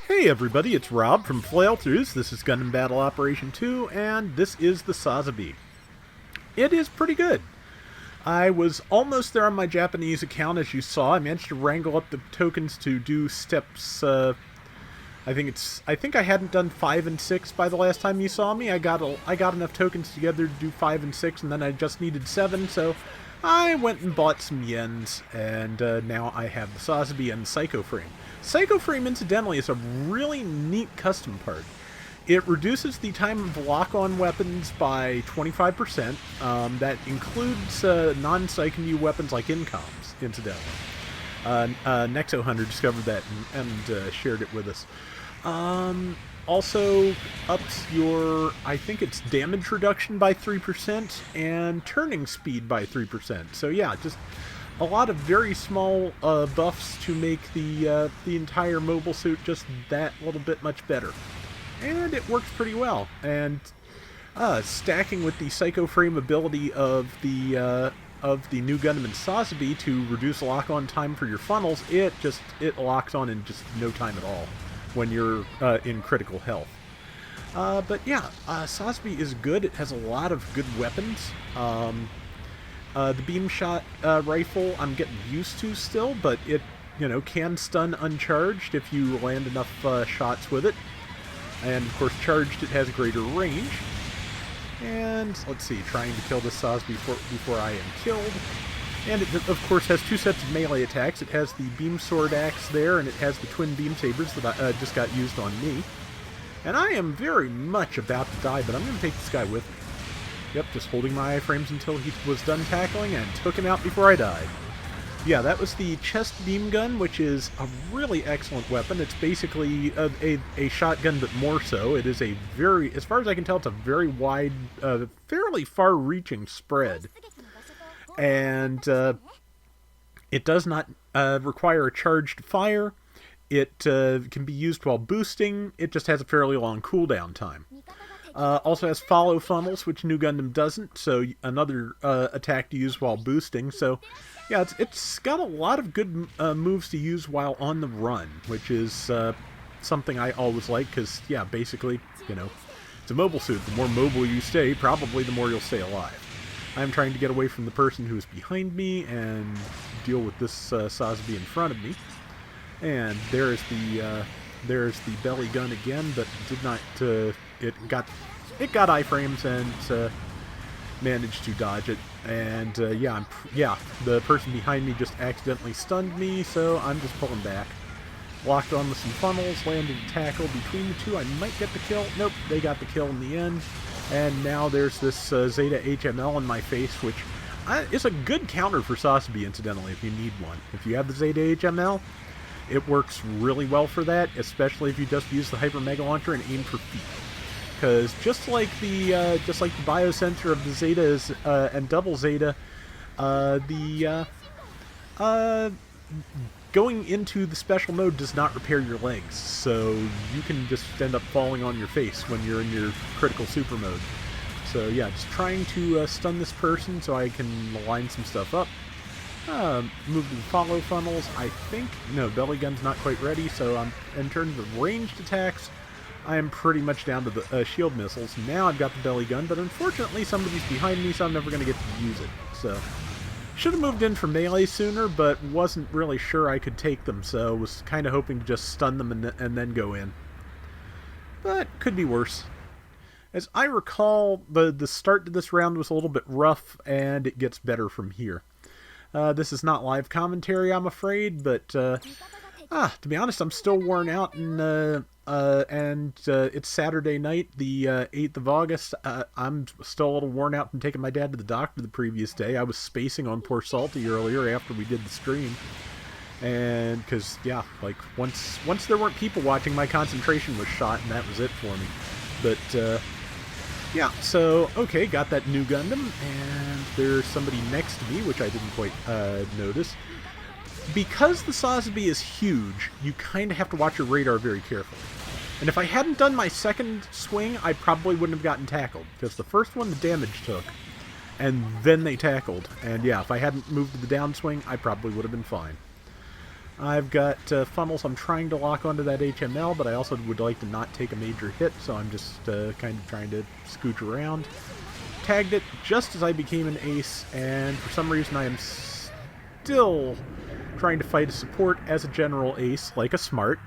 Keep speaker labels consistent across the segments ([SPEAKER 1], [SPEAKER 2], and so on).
[SPEAKER 1] Hey everybody, it's Rob from Flailthroughs. This is Gundam Battle Operation 2, and this is the Sazabi. It is pretty good. I was almost there on my Japanese account, as you saw. I managed to wrangle up the tokens to do steps, I think I hadn't done 5 and 6 by the last time you saw me. I got enough tokens together to do 5 and 6, and then I just needed 7, so I went and bought some yens, and now I have the Sazabi and the Psycho Frame. Psycho Frame, incidentally, is a really neat custom part. It reduces the time of lock-on weapons by 25%. That includes non-Psychonu weapons like incoms, incidentally. Nexo Hunter discovered that and shared it with us. Also ups your, I think it's damage reduction by 3% and turning speed by 3%. So yeah, just a lot of very small buffs to make the entire mobile suit just that little bit much better. And it works pretty well. And stacking with the Psycho Frame ability of the new Gundam and Sazabi to reduce lock-on time for your funnels, it locks on in just no time at all when you're in critical health. But yeah, Sazabi is good. It has a lot of good weapons. The beam shot rifle I'm getting used to still, but it can stun uncharged if you land enough shots with it. And of course, charged it has greater range. And let's see, trying to kill the Sazabi before I am killed. And it, of course, has 2 sets of melee attacks. It has the beam sword axe there, and it has the twin beam sabers that I just got used on me. And I am very much about to die, but I'm going to take this guy with me. Yep, just holding my iframes until he was done tackling, and took him out before I died. Yeah, that was the chest beam gun, which is a really excellent weapon. It's basically a shotgun, but more so. It is a very, as far as I can tell, it's a very wide, fairly far-reaching spread. And it does not require a charged fire. It can be used while boosting. It just has a fairly long cooldown time. Also has follow funnels, which New Gundam doesn't, so another attack to use while boosting. So, yeah, it's got a lot of good moves to use while on the run, which is something I always like, because, yeah, basically, it's a mobile suit. The more mobile you stay, probably the more you'll stay alive. I'm trying to get away from the person who's behind me and deal with this Sazabi in front of me. And there's the belly gun again, but did not. It got iframes and managed to dodge it. And the person behind me just accidentally stunned me, so I'm just pulling back. Locked on with some funnels, landed a tackle between the two. I might get the kill. Nope, they got the kill in the end. And now there's this Zeta HML in my face, which is a good counter for Sazabi, incidentally, if you need one. If you have the Zeta HML, it works really well for that, especially if you just use the Hyper Mega Launcher and aim for feet. Because just like the biosensor of the Zetas and Double Zeta, going into the special mode does not repair your legs, so you can just end up falling on your face when you're in your critical super mode. So yeah, just trying to stun this person so I can line some stuff up. Move to the follow funnels. I think, no, belly gun's not quite ready, so in terms of ranged attacks, I am pretty much down to the shield missiles. Now I've got the belly gun, but unfortunately somebody's behind me, so I'm never going to get to use it. So, should have moved in for melee sooner, but wasn't really sure I could take them, so was kind of hoping to just stun them and then go in. But could be worse. As I recall, the start to this round was a little bit rough, and it gets better from here. This is not live commentary, I'm afraid, but to be honest, I'm still worn out, and it's Saturday night, the 8th of August. I'm still a little worn out from taking my dad to the doctor the previous day. I was spacing on poor Salty earlier after we did the stream. And, because, yeah, like, once there weren't people watching, my concentration was shot, and that was it for me. But, yeah, so, okay, got that new Gundam, and there's somebody next to me, which I didn't quite notice. Because the Sazabi is huge, you kind of have to watch your radar very carefully. And if I hadn't done my second swing, I probably wouldn't have gotten tackled, because the first one the damage took, and then they tackled. And yeah, if I hadn't moved to the downswing, I probably would have been fine. I've got funnels I'm trying to lock onto that HML, but I also would like to not take a major hit, so I'm just kind of trying to scooch around. Tagged it just as I became an ace, and for some reason I am still trying to fight a support as a general ace, like a smart.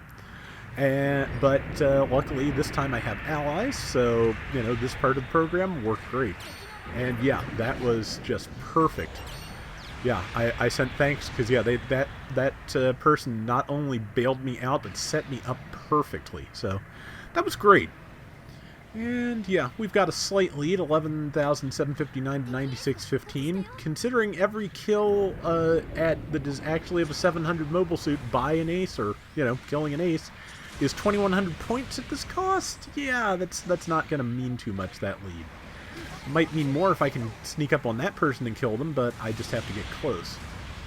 [SPEAKER 1] But luckily this time I have allies, so, you know, this part of the program worked great. And yeah, that was just perfect. Yeah, I sent thanks, because yeah, that person not only bailed me out, but set me up perfectly. So that was great. And yeah, we've got a slight lead, 11,759 to 9615. Considering every kill that is actually of a 700 mobile suit by an ace, or, you know, killing an ace, is 2,100 points at this cost. Yeah, that's not going to mean too much, that lead. It might mean more if I can sneak up on that person and kill them, but I just have to get close.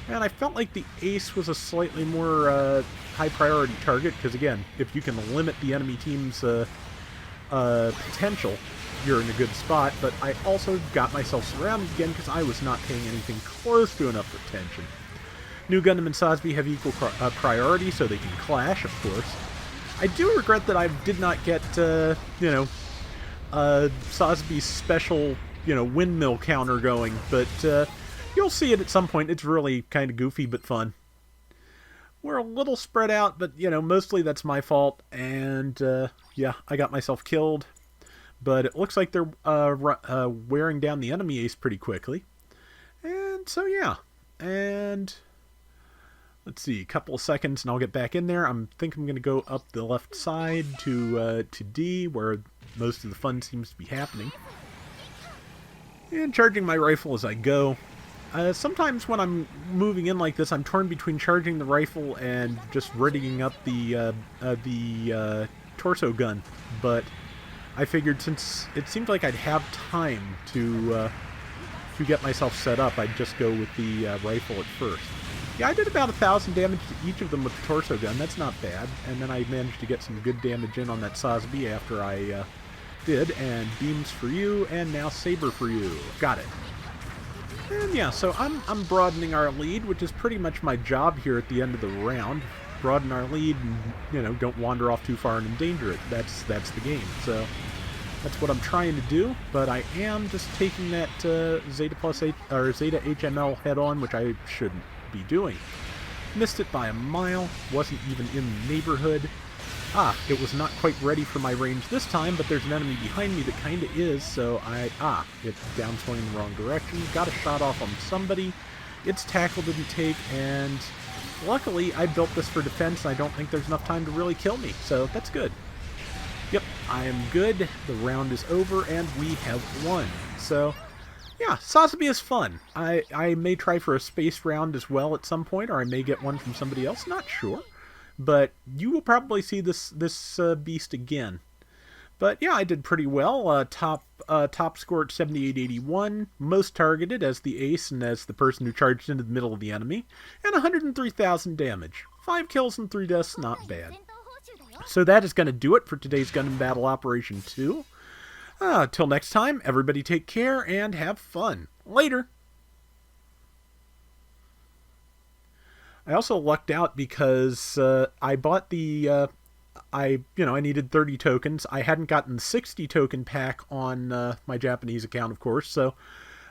[SPEAKER 1] And I felt like the ace was a slightly more high priority target, because again, if you can limit the enemy team's potential, you're in a good spot, but I also got myself surrounded again because I was not paying anything close to enough attention. New Gundam and Sazabi have equal priority, so they can clash, of course. I do regret that I did not get, Sazabi's special, windmill counter going, but you'll see it at some point. It's really kind of goofy, but fun. We're a little spread out, but, mostly that's my fault, and, yeah, I got myself killed. But it looks like they're wearing down the enemy ace pretty quickly. And so, yeah. And let's see, a couple of seconds and I'll get back in there. I think I'm going to go up the left side to D, where most of the fun seems to be happening. And charging my rifle as I go. Sometimes when I'm moving in like this, I'm torn between charging the rifle and just readying up the torso gun. But I figured since it seemed like I'd have time to get myself set up, I'd just go with the rifle at first. Yeah, I did about 1,000 damage to each of them with the torso gun. That's not bad. And then I managed to get some good damage in on that Sazabi after I did. And beams for you, and now saber for you. Got it. And yeah, so I'm broadening our lead, which is pretty much my job here at the end of the round. Broaden our lead and, don't wander off too far and endanger it. That's the game. So that's what I'm trying to do, but I am just taking that Zeta HML head on, which I shouldn't be doing. Missed it by a mile, wasn't even in the neighborhood. It was not quite ready for my range this time, but there's an enemy behind me that kind of is, so it downswung in the wrong direction. Got a shot off on somebody. Its tackle didn't take, and luckily I built this for defense, and I don't think there's enough time to really kill me, so that's good. Yep, I am good. The round is over, and we have won. So, yeah, Sazabi is fun. I may try for a space round as well at some point, or I may get one from somebody else, not sure. But you will probably see this beast again. But yeah, I did pretty well. Top score at 7881. Most targeted as the ace and as the person who charged into the middle of the enemy. And 103,000 damage. 5 kills and 3 deaths, not bad. So that is going to do it for today's Gundam Battle Operation 2. Till next time, everybody take care and have fun. Later! I also lucked out because I bought the, I needed 30 tokens. I hadn't gotten the 60 token pack on my Japanese account, of course, so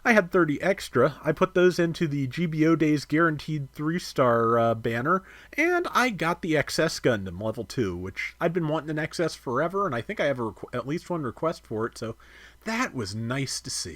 [SPEAKER 1] I had 30 extra. I put those into the GBO Days Guaranteed 3-star banner, and I got the XS Gundam Level 2, which I'd been wanting an XS forever, and I think I have at least one request for it, so that was nice to see.